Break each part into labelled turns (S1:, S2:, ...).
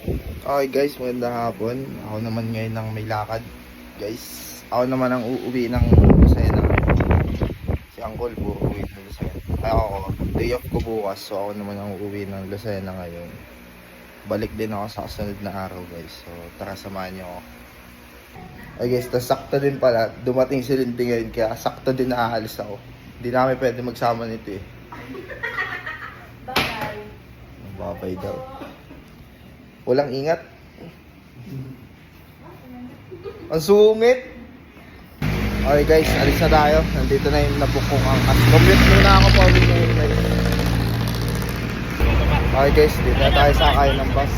S1: Okay guys, magandang hapon. Ako naman ngayon ng may lakad. Guys, ako naman ang uuwi ng Lucena. Si Uncle puro uwi ng Lucena. Ay ako, day off ko bukas. So ako naman ang uuwi ng Lucena ngayon. Balik din ako sa kasunod na araw guys. So tara, samahan niyo ako. Ay guys, tas sakto din pala. Dumating si Lindy ngayon kaya sakto din na aalis ako. Hindi namin pwede magsama nito eh.
S2: Bye.
S1: Babay daw. Walang ingat. Ang sungit. Okay guys, alis na tayo. Nandito na yung nabook kong angkas. Commute muna ako pa ulit ngayon guys. Okay guys, dito na tayo sakay ng bus.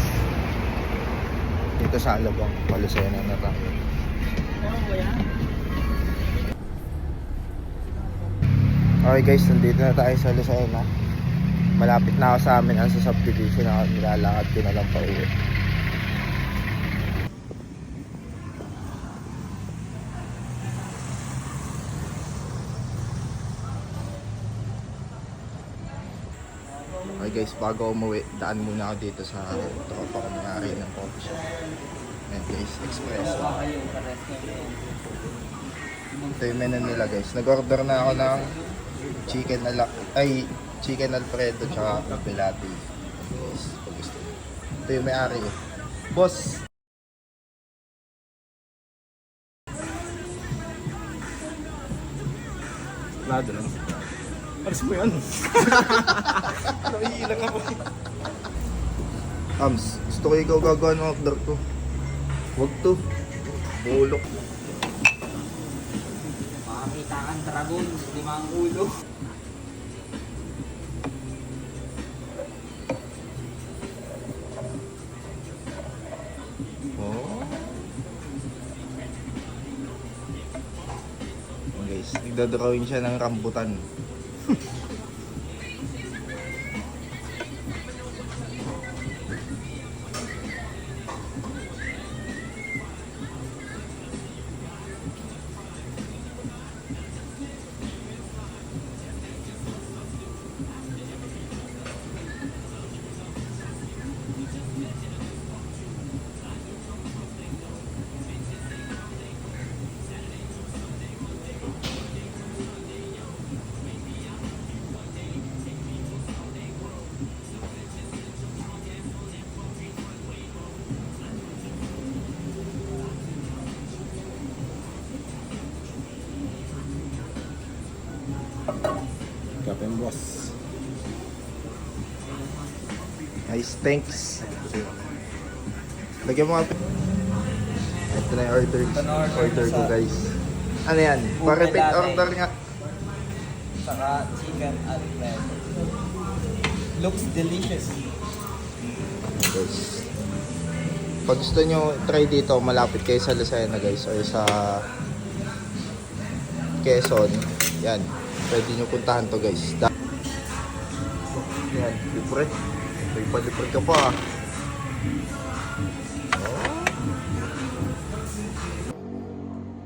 S1: Dito sa Alabang. Palusena na tayo. Okay guys, nandito na tayo sa Lucena. Malapit na ako sa amin ang sa subdivision ako. Nilalakad ko na lang pa uwi. Okay guys, bago umuwi, daan muna ako dito sa tropa ko may-ari ng coffee shop. Ayan guys, espresso. Ito yung menu nila guys. Nag-order na ako ng chicken alfredo tsaka cafe latte. Guys, pag gusto nyo. Ito yung may-ari eh. Boss!
S3: Lado lang. Aras mo yan. Nakihilang ako.
S1: Ams, gusto ko ikaw gagawa ng order ko. Huwag to. Bulok.
S4: Makakita kang dragon, limang ulo.
S1: Oh. Guys, nagdadrawing siya ng rambutan.
S3: Kapeng boss.
S1: Nice, thanks. Lagyan mo nga. Ito na yung order ko guys. Ano yan? Pa-repeat order nga.
S4: Saka chicken alfredo. Looks delicious.
S1: Guys, pag gusto nyo try dito, malapit kayo sa Lucena guys or sa Quezon, yan, pwede nyo puntahan to guys. Yan, libre. May palibre ka pa.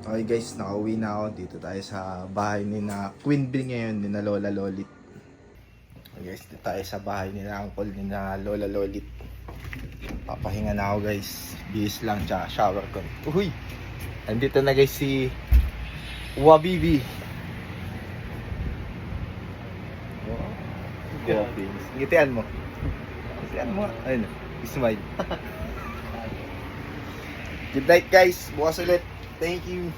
S1: Okay guys, nakauwi na ako. Dito tayo sa bahay ni na Queen Bee ngayon, ni na Lola Lolit. Okay guys, dito tayo sa bahay ni na Uncle ni na Lola Lolit. Papahinga na ako guys. Bihis lang, tsaka shower ko. Uy! Andito na guys si Wabibi. Oh, coffee. Ngitian mo. Ngitian mo. Ayun, smile. Good night guys. Bukas ulit. Thank you.